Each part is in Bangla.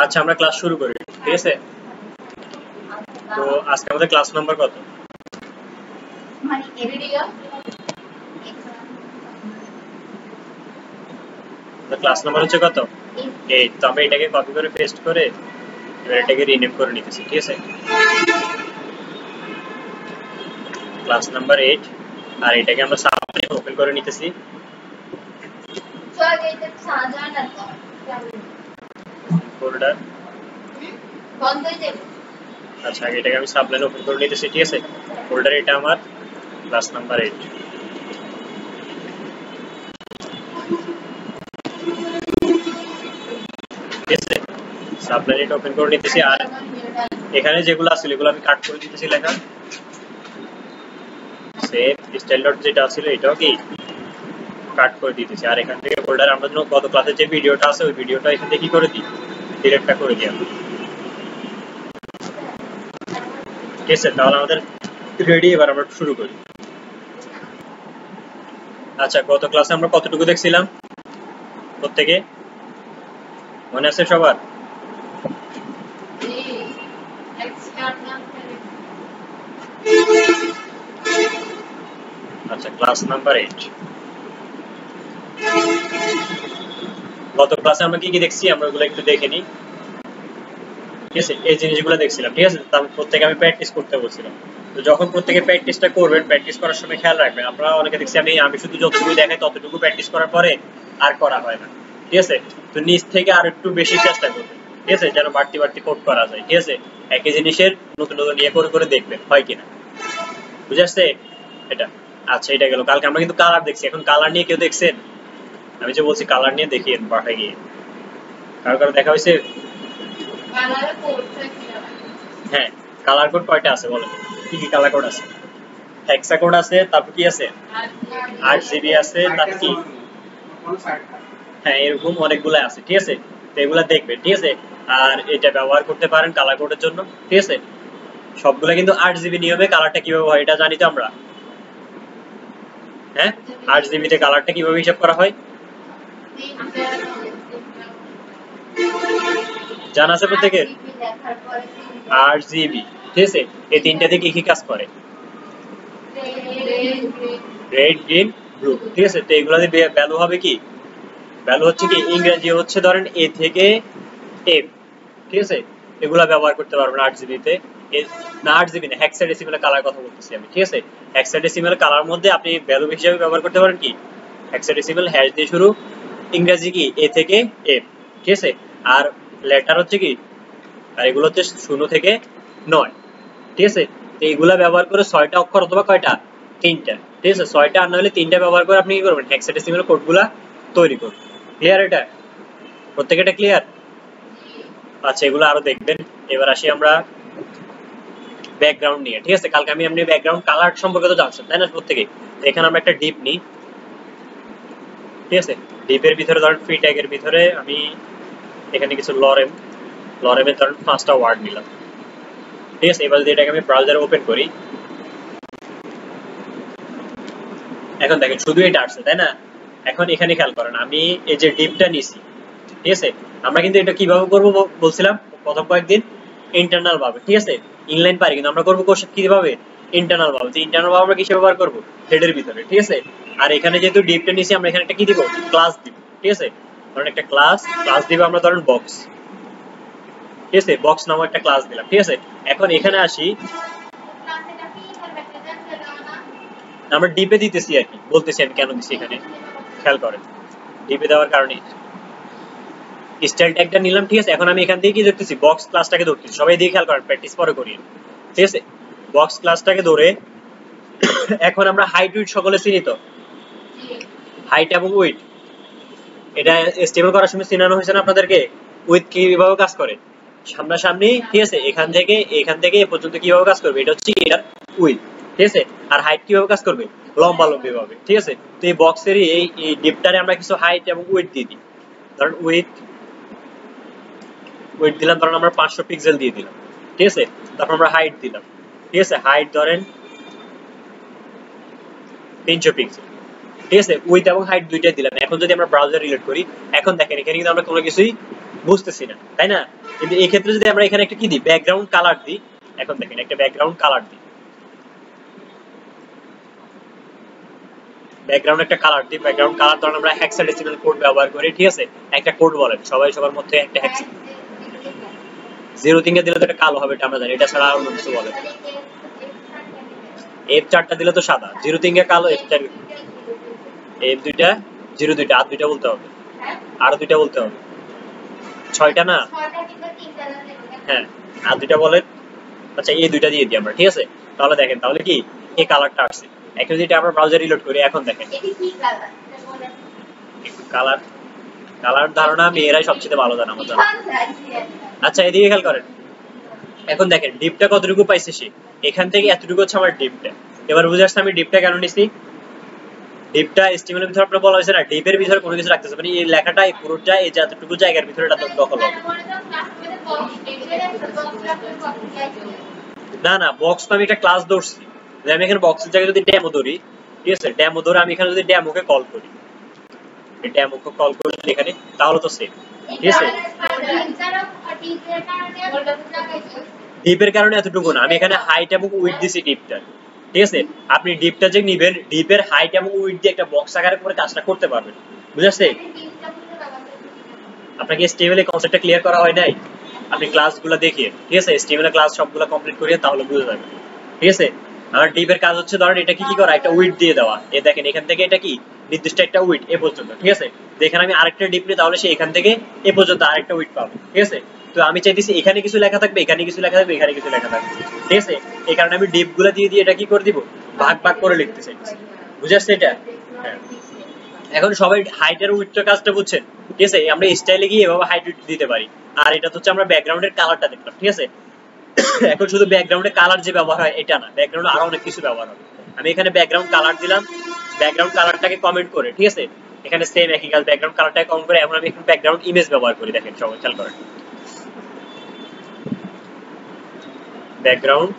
আচ্ছা আমরা ক্লাস শুরু করি, ঠিক আছে? তো আজকে আমাদের ক্লাস নাম্বার কত? ক্লাস নাম্বার হচ্ছে কত? 8। তো আমি এটাকে কপি করে পেস্ট করে এবার এটাকে রিনেম করে নিতেছি, ঠিক আছে? ক্লাস নাম্বার 8 আর এটাকে আমরা সাবমেনু ওপেন করে নিতেছি। ফোল্ডার বন্ধ হয়ে যাবে। আচ্ছা এটাকে আমি সাবমেনু ওপেন করে নিতেছি, ঠিক আছে? ফোল্ডার এটা আমার ক্লাস নাম্বার 8। ঠিক আছে, সাবমেনু এটা ওপেন করে নিতেছি আর এখানে যেগুলো আছে এগুলো আমি কাট করে দিতেছি লেখা। সেভ স্টাইল ডট যেটা ছিল এটাও কি কাট করে দিতেছি আর এখান থেকে ফোল্ডার আমরা যখন গত ক্লাসে যে ভিডিওটা আছে ওই ভিডিওটা এখান থেকে কি করে দিই, ডিলিটটা করে দিই আমরা। ঠিক আছে, তাহলে আমাদের রেডি, এবার আমরা শুরু করি। আচ্ছা গত ক্লাসে আমরা কতটুকু দেখছিলাম প্রত্যেকে মনে আছে সবার? আচ্ছা ক্লাস নাম্বার 8। গত ক্লাসে আমরা কি কি দেখছি আমরা ওগুলো একটু দেখে নিই। ঠিক আছে, এই জিনিসগুলো দেখছিলাম, ঠিক আছে? তো প্রত্যেকে আমি প্র্যাকটিস করতে বলছিলাম। তো যখন প্রত্যেকে প্র্যাকটিসটা করবেন, প্র্যাকটিস করার সময় খেয়াল রাখবেন। আপনারা অনেকে দেখছি আমি শুধু যতটুকু দেখাই ততটুকু প্র্যাকটিস করার পরে আর করা হয় না, ঠিক আছে? তো নিচ থেকে আর একটু বেশি চেষ্টা করবেন, ঠিক আছে? যেন বাড়তি বাড়তি কোড করা যায়, ঠিক আছে? একই জিনিসের নতুন নতুন নিয়ে করে করে দেখবেন হয় কিনা, বুঝে আসছে এটা? আচ্ছা এটা গেল। কালকে আমরা কিন্তু কালার দেখছি, এখন কালার নিয়ে কেউ দেখছেন? আমি যে বলছি কালার নিয়ে দেখিয়ে পাঠা গিয়ে কারো কারো দেখা হয়েছে? হ্যাঁ, কালার কোড কয়টা আছে বলো? কি কি কালার কোড আছে? হেক্সা কোড আছে, তারপর কি আছে? RGB আছে, তারপর কি? হ্যাঁ এরকম অনেকগুলো আছে, ঠিক আছে? তো এগুলা দেখবেন, ঠিক আছে? আর এটা ব্যবহার করতে পারেন কালার কোডের জন্য, ঠিক আছে? সবগুলা কিন্তু 8GB নিয়মে কালারটা কিভাবে হয় এটা জানি তো আমরা। হ্যাঁ 8GB তে কালারটা কিভাবে হিসাব করা হয় জানা আছে প্রত্যেকের? 8GB, ঠিক আছে? এই তিনটা দিয়ে কি কি কাজ করে? রেড গ্রিন ব্লু, ঠিক আছে? তো এগুলাতে ভ্যালু হবে কি? ভ্যালু হচ্ছে কি ইংরেজি হচ্ছে ধরেন A থেকে M, ঠিক আছে? এগুলা ব্যবহার করতে পারবেন 8GB তে। না 8GB না, হেক্সাডেসিমাল কালার কথা বলতেছি আমি, ঠিক আছে? হেক্সাডেসিমাল কালার মধ্যে আপনি ভ্যালু হিসেবে ব্যবহার করতে পারেন কি হেক্সাডেসিমাল হ্যাশ দিয়ে শুরু, ইংরেজি কি A থেকে M, ঠিক আছে? আর লেটার হচ্ছে কি, আর এগুলো হচ্ছে 0 থেকে 9, ঠিক আছে? তো এগুলা ব্যবহার করে 6টা অক্ষর অথবা কয়টা? 3টা, ঠিক আছে? 6টা আর না হলে 3টা ব্যবহার করে আপনি কি করবেন হেক্সাডেসিমাল কোডগুলা তৈরি করবেন। ক্লিয়ার এটা? প্রত্যেকে এটা ক্লিয়ার? আচ্ছা এগুলো আরো দেখবেন। এবার আসি আমরা ব্যাকগ্রাউন্ড নিয়ে, ঠিক আছে? কালকে আমি এমনি ব্যাকগ্রাউন্ড কালার সম্পর্কে তো জানছেন তাই না প্রত্যেকে? এখানে আমরা একটা ডিপ নিই, ঠিক আছে? ডিপের ভিতরে ধরেন ফ্রি ট্যাগের ভিতরে আমি এখানে কিছু লরেমের ধরেন 5টা ওয়ার্ড নিলাম, ঠিক আছে? এবার যদি এটাকে আমি ব্রাউজারে ওপেন করি, এখন দেখেন শুধু এটা আসছে তাই না? এখন এখানে খেয়াল করেন আমি এই যে ডিপটা নিছি, ঠিক আছে? আমরা কিন্তু এটা কিভাবে করব বলছিলাম প্রথম কয়েকদিন ইন্টারনাল ভাবে, ঠিক আছে? ইনলাইন পারি কিন্তু আমরা করব কিভাবে? ইন্টারনাল ভাবে। যে ইন্টারনাল ভাবে আমরা কিসে ব্যবহার করব? থ্রেডের ভিতরে, ঠিক আছে? আর এখানে যেহেতু ডিপটা নিছি আমরা এখানে একটা কি দিব? ক্লাস দিব, ঠিক আছে? ধরেন একটা ক্লাস দিব আমরা ধরেন বক্স, ঠিক আছে? বক্স নামক একটা ক্লাস দিলাম, ঠিক আছে? এখন এখানে আসি, আমরা ডিপে দিতেছি আর কি, বলতেছি আমি কেন দিছি এখানে খেয়াল করেন। ডিপে দেওয়ার কারণে স্টাইল ট্যাগটা নিলাম, ঠিক আছে? এখন আমি এখান থেকে কি ধরতেছি? বক্স ক্লাসটাকে ধরতেছি। সবাই দিয়ে খেয়াল করেন, প্র্যাকটিস পরে করি, ঠিক আছে? বক্স ক্লাসটাকে ধরে এখন আমরা হাইট উইডথ সকলে চিনি তো, হাইট এবং উইডথ এটা এস্টিমেট করার সময় চিনানো হয়েছে না আপনাদেরকে? উইডথ কিভাবে কাজ করে সামনাসামনি, ঠিক আছে? এখান থেকে এ পর্যন্ত কিভাবে কাজ করবে এটা হচ্ছে এটার উইডথ, ঠিক আছে? আর হাইট কিভাবে কাজ করবে? লম্বালম্বি ভাবে, ঠিক আছে? তো এই বক্সের এই ডিপটারে আমরা কিছু হাইট এবং উইডথ দিয়ে দিই। ধরেন উইডথ দিলাম ধরেন আমরা 500 পিক্সেল দিয়ে দিলাম, ঠিক আছে? তারপর আমরা হাইট দিলাম, ঠিক আছে? হাইট ধরেন 300 পিক্সেল, ঠিক আছে? উইডথ এবং হাইট দুইটাই দিলাম। এখন যদি আমরা ব্রাউজার রিলোড করি, এখন দেখেন এখানে কিন্তু আমরা কোনো কিছুই বুঝতেছি না, তাই না? কিন্তু এই ক্ষেত্রে যদি আমরা এখানে একটা কি দিই, ব্যাকগ্রাউন্ড কালার দিই, এখন দেখেন একটা ব্যাকগ্রাউন্ড কালার দিই, ব্যাকগ্রাউন্ড একটা কালার দিই, ব্যাকগ্রাউন্ড কালার ধরুন আমরা হেক্সাডেসিমাল কোড ব্যবহার করি, ঠিক আছে? একটা কোড বলেন সবাই সবার মধ্যে একটা হেক্স, জিরো তিনটা দিলে তো এটা কালো হবে, এটা আমরা জানি, এটা ছাড়া আর অন্য কিছু বলেন। এফ চারটা দিলে তো সাদা, জিরো তিনটা কালো, এফ চার, এফ দুইটা, জিরো দুইটা, আর দুইটা বলতে হবে, আর দুইটা বলতে হবে, ছয়টা না, হ্যাঁ আর দুইটা বলেন। আচ্ছা এই দুইটা দিয়ে দিই আমরা, ঠিক আছে? তাহলে দেখেন তাহলে কি এই কালারটা আসছে। এখন যদি আমরা ব্রাউজার রিলোড করি, এখন দেখেন কালার, কালার ধারণা মেয়েরাই সবচেয়ে ভালো জানে আমার জানা। আচ্ছা এদিকে খেয়াল করেন, এখন দেখেন ডিপটা কতটুকু পাইছে সে, এখান থেকে এতটুকু হচ্ছে আমার ডিপটা। এবার বুঝে আসছে আমি ডিপটা কেন নিছি। ডিপটা এসটিএমএল এর ভিতরে আপনারা বলা হয়েছে না, ডিপের ভিতরে কোনো কিছু রাখতেছে, মানে এই লেখাটা এই পুরোটা এই যতটুকু জায়গার ভিতরে এটা দখল হবে। না না, বক্স তো আমি একটা ক্লাস ধরছি, আমি এখানে বক্সের জায়গায় যদি ডেমো ধরি, ঠিক আছে, ডেমো ধরে আমি এখানে যদি ডেমোকে কল করি, ডেমোকে কল করি এখানে, তাহলে তো সেম, ঠিক আছে? ডিপের কারণে এতটুকু না, আমি এখানে হাইট এবং উইডথ দিছি ডিপটা, ঠিক আছে? আপনি ডিপটা যে নিবেন, ডিপের হাইট এবং উইডথ দিয়ে একটা বক্স আকারে করে কাজটা করতে পারবেন, বুঝাচ্ছে? আপনাকে এসটিএমএল এর কনসেপ্টটা ক্লিয়ার করা হয় নাই, আপনি ক্লাসগুলো দেখিয়ে, ঠিক আছে, এসটিএমএল এর ক্লাস সবগুলো কমপ্লিট করিয়ে তাহলে বুঝে যাবেন, ঠিক আছে? আর ডিপের কাজ হচ্ছে ধরেন এটা কি কি করা, একটা উইডথ দিয়ে দেওয়া, এই দেখেন এখান থেকে এটা কি নির্দিষ্ট একটা উইডথ এ পর্যন্ত, ঠিক আছে? দেখেন আমি আরেকটা ডিপ নিই, তাহলে সে এখান থেকে এ পর্যন্ত আরেকটা উইডথ পাবে, ঠিক আছে? তো আমি চাইতেছি এখানে কিছু লেখা থাকবে, এখানে কিছু লেখা থাকবে, এখানে কিছু লেখা থাকবে, ঠিক আছে? এই কারণে আমি ডিপগুলো দিয়ে দিয়ে এটা কি করে দিব, ভাগ ভাগ করে লিখতে চাইছি, বুঝে আসছে এটা? হ্যাঁ। এখন সবাই হাইটের উইডথের কাজটা বুঝছেন, ঠিক আছে? আমরা স্টাইলে গিয়ে এভাবে হাইট উইডথ দিতে পারি। আর এটা হচ্ছে আমরা ব্যাকগ্রাউন্ডের কালারটা দেখলাম, ঠিক আছে? এখন শুধু ব্যাকগ্রাউন্ডে কালার যে ব্যবহার হয় এটা না, ব্যাকগ্রাউন্ডে আরো অনেক কিছু ব্যবহার হবে। আমি এখানে ব্যাকগ্রাউন্ড কালার দিলাম, ব্যাকগ্রাউন্ড কালারটাকে কমেন্ট করে, ঠিক আছে? এখানে সেম একই কাজ, ব্যাকগ্রাউন্ড কালারটাকে কমেন্ট করে, এখন আমি এখন ব্যাকগ্রাউন্ড ইমেজ ব্যবহার করি, দেখেন সবাই খেয়াল করেন, ব্যাকগ্রাউন্ড,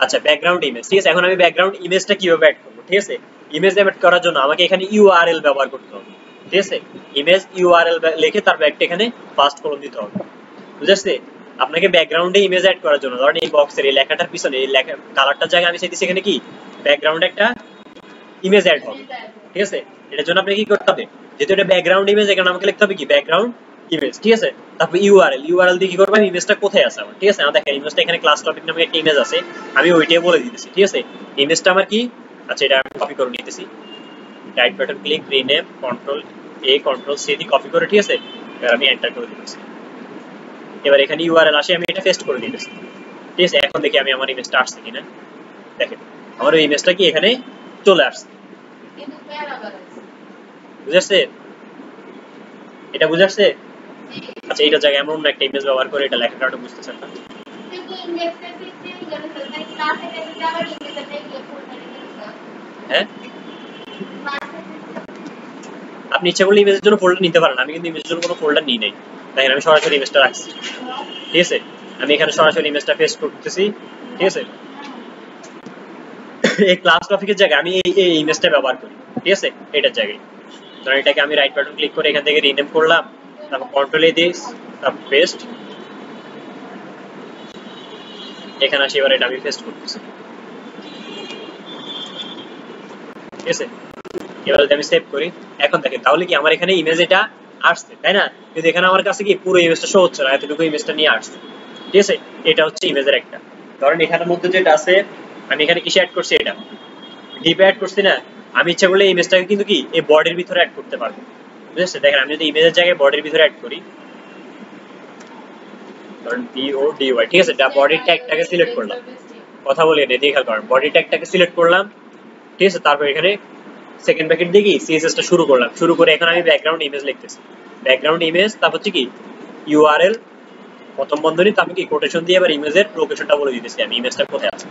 আচ্ছা ব্যাকগ্রাউন্ড ইমেজ, ঠিক আছে? এখন আমি ব্যাকগ্রাউন্ড ইমেজটা কিভাবে অ্যাড করব, ঠিক আছে? ইমেজ অ্যাড করার জন্য আমাকে এখানে ইউআরএল ব্যবহার করতে হবে, ঠিক আছে? ইমেজ ইউআরএল লিখে তার ব্যাকটা এখানে ফার্স্ট কলম দিতে হবে, বুঝাচ্ছে? আপনাকে ব্যাকগ্রাউন্ডে ইমেজ অ্যাড করার জন্য ধরেন এই বক্সের এই লেখাটার পিছনে এই লেখা কালারটার জায়গায় আমি চাইতেছি এখানে কি ব্যাকগ্রাউন্ডে একটা ইমেজ অ্যাড হবে, ঠিক আছে? এটার জন্য আপনাকে কি করতে হবে, যেহেতু এটা ব্যাকগ্রাউন্ড ইমেজ, এখানে আমাকে লিখতে হবে কি ব্যাকগ্রাউন্ড ইমেজ, ঠিক আছে? তারপর ইউআরএল, ইউআরএল দিয়ে কি করব, আমি ইমেজটা কোথায় আছে আমার, ঠিক আছে? আমার দেখেন ইমেজটা এখানে ক্লাস টপিক নামে একটা ইমেজ আছে, আমি ওইটাই বলে দিতেছি, ঠিক আছে? ইমেজটা আমার কি, আচ্ছা এটা আমি কপি করে নিতেছি, right button click, rename, control A control C দিয়ে কপি করে, ঠিক আছে? এবার আমি এন্টার করে দিতেছি, এবার এখানে ইউআরএল আসে, আমি এটা পেস্ট করে দিতেছি, ঠিক আছে? এখন দেখি আমি আমার ইমেজটা আসছে কিনা, দেখেন আমার ওই ইমেজটা কি এখানে চলে আসছে, বুঝাচ্ছে? এটা বুঝাচ্ছে? আচ্ছা এইটা জায়গায় এমন একটা ইমেজ ব্যবহার করে এটা লেখাটা বুঝতেছেন না, হ্যাঁ? আপনি ইচ্ছা করলে ইমেজের জন্য ফোল্ডার নিতে পারেন, আমি কিন্তু ইমেজের জন্য কোনো ফোল্ডার নিই নাই, দেখেন আমি সরাসরি ইমেজটা রাখছি, ঠিক আছে? আমি এখানে সরাসরি ইমেজটা পেস্ট করতেছি, ঠিক আছে? এই ক্লাস টপিকের জায়গায় আমি এই ইমেজটা ব্যবহার করি, ঠিক আছে? এটার জায়গায় ধরেন এটাকে আমি রাইট বাটন ক্লিক করে এখান থেকে রিনেম করলাম, তারপর কন্ট্রোল এ দিয়ে তারপর পেস্ট, এখানে আসি, এবার এটা আমি পেস্ট করতেছি, ঠিক আছে? এবার যদি আমি সেভ করি, এখন দেখেন তাহলে কি আমার এখানে ইমেজ এটা আসছে, তাই না? কিন্তু এখানে আমার কাছে কি পুরো ইমেজটা শো হচ্ছে না, এতটুকু ইমেজটা নিয়ে আসছে, ঠিক আছে? এটা হচ্ছে ইমেজের একটা, ধরেন এখানের মধ্যে যেটা আছে আমি এখানে কিসে অ্যাড করছি, এটা ডিপে অ্যাড করছি না, আমি ইচ্ছা করলে ইমেজটাকে কিন্তু কি এই বডির ভিতরে অ্যাড করতে পারবো, বুঝেছেন? দেখেন আমি যদি ইমেজের জায়গায় বডির ভিতরে অ্যাড করি, ধরেন BODY, ঠিক আছে? বডির ট্যাগটাকে সিলেক্ট করলাম, কথা বলি না, দেখে করেন, বডি ট্যাগটাকে সিলেক্ট করলাম, ঠিক আছে? তারপর এখানে সেকেন্ড ব্র্যাকেট দিয়ে কি সিএসএসটা শুরু করলাম, শুরু করে এখন আমি ব্যাকগ্রাউন্ড ইমেজ লিখতেছি, ব্যাকগ্রাউন্ড ইমেজ, তারপর হচ্ছে কি ইউআরএল প্রথম বন্ধনী, তারপর কি কোটেশন দিয়ে এবার ইমেজের লোকেশনটা বলে দিতেছি আমি ইমেজটা কোথায় আছে,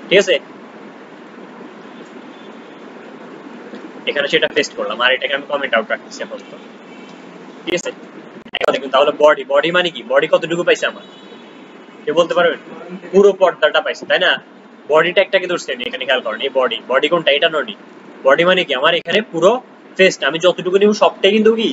ঠিক আছে? এখানে সেটা পেস্ট করলাম, আর এটাকে আমি কমেন্ট আউট রাখতেছি আপাতত, ঠিক আছে? এখন দেখুন তাহলে বডি, বডি মানে কি, বডি কতটুকু পাইছে আমার, কে বলতে পারবেন? পুরো পর্দাটা পাইছে, তাই না? বডি ট্যাগটাকে ধরছি আমি এখানে, খেয়াল করেন এই বডি, বডি কোনটা, এটা নয়, বডি মানে কি আমার এখানে পুরো ফেস্ট আমি যতটুকু নিব সবটাই কিন্তু কি